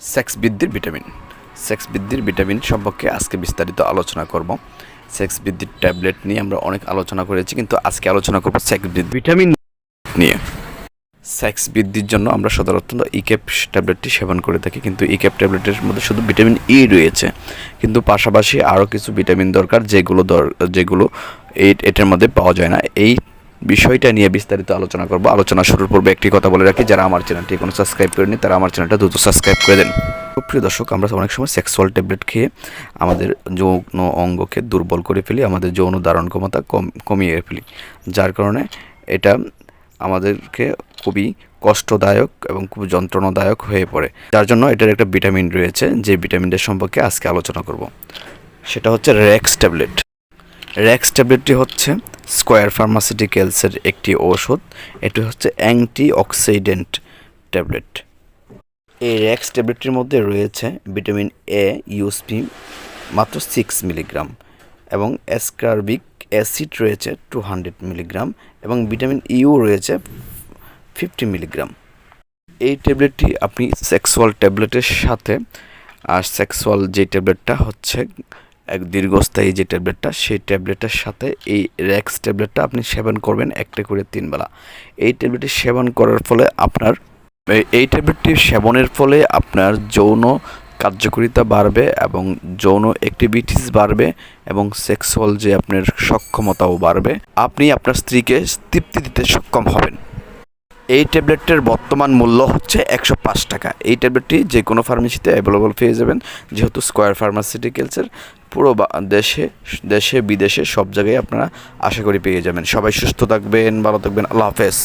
Sex বৃদ্ধির vitamin. Sex বৃদ্ধির vitamin সম্পর্কে আজকে বিস্তারিত আলোচনা করব। সেক্স বৃদ্ধির ট্যাবলেট নিয়ে আমরা অনেক আলোচনা করেছি, কিন্তু আজকে আলোচনা করব সেক্স বৃদ্ধি ভিটামিন নিয়ে। সেক্স বৃদ্ধির জন্য আমরা সাধারণত ইক্যাপ ট্যাবলেটটি সেবন করে থাকি, কিন্তু ইক্যাপ ট্যাবলেটের মধ্যে শুধু ভিটামিন ই রয়েছে, কিন্তু পাশাপাশি আরও কিছু ভিটামিন দরকার যেগুলো এটার মধ্যে পাওয়া যায় না। এই বিষয়টা নিয়ে বিস্তারিত আলোচনা করব। আলোচনা শুরুর পূর্বে একটি কথা বলে রাখি, যারা আমার চ্যানেলটি এখনো সাবস্ক্রাইব করেনি তারা আমার চ্যানেলটা দ্রুত সাবস্ক্রাইব করে দেন। প্রিয় দর্শক, আমরা অনেক সময় সেক্সুয়াল ট্যাবলেট খেয়ে আমাদের যৌন অঙ্গকে দুর্বল করে ফেলি, আমাদের যৌন ধারণ ক্ষমতা কমিয়ে ফেলি, যার কারণে এটা আমাদেরকে খুবই কষ্টদায়ক এবং খুব যন্ত্রণাদায়ক হয়ে পড়ে। যার জন্য এটার একটা ভিটামিন রয়েছে, যে ভিটামিনটার সম্পর্কে আজকে আলোচনা করব। সেটা হচ্ছে রেক্স ট্যাবলেট। রেক্স ট্যাবলেটটি হচ্ছে স্কয়ার ফার্মাসিউটিক্যালসের একটি ঔষধ। এটি হচ্ছে অ্যান্টি অক্সিডেন্ট ট্যাবলেট। এই রেক্স ট্যাবলেটটির মধ্যে রয়েছে ভিটামিন এ ইউএসপি মাত্র 6 মিলিগ্রাম, এবং অ্যাসকারবিক অ্যাসিড রয়েছে 200 মিলিগ্রাম, এবং ভিটামিন ইউ রয়েছে 50 মিলিগ্রাম। এই ট্যাবলেটটি আপনি সেক্সুয়াল ট্যাবলেটের সাথে, আর সেক্সুয়াল যে ট্যাবলেটটা হচ্ছে এক দীর্ঘস্থায়ী যে ট্যাবলেটটা, সেই ট্যাবলেটের সাথে এই রেক্স ট্যাবলেটটা আপনি সেবন করবেন একটা করে 3 বেলা। এই ট্যাবলেটটি সেবন করার ফলে এই ট্যাবলেটটি সেবনের ফলে আপনার যৌন কার্যকারিতা বাড়বে এবং যৌন অ্যাক্টিভিটিস বাড়বে, এবং সেক্সুয়াল যে আপনার সক্ষমতাও বাড়বে। আপনি আপনার স্ত্রীকে তৃপ্তি দিতে সক্ষম হবেন। এই ট্যাবলেটটির বর্তমান মূল্য হচ্ছে 105 টাকা। এই ট্যাবলেটটি যে কোনো ফার্মেসিতে অ্যাভেলেবল পেয়ে যাবেন, যেহেতু স্কয়ার ফার্মাসিউটিক্যালসের পুরো দেশে বিদেশে সব জায়গায় আপনারা আশা করি পেয়ে যাবেন। সবাই সুস্থ থাকবেন, ভালো থাকবেন। আল্লাহ হাফেজ।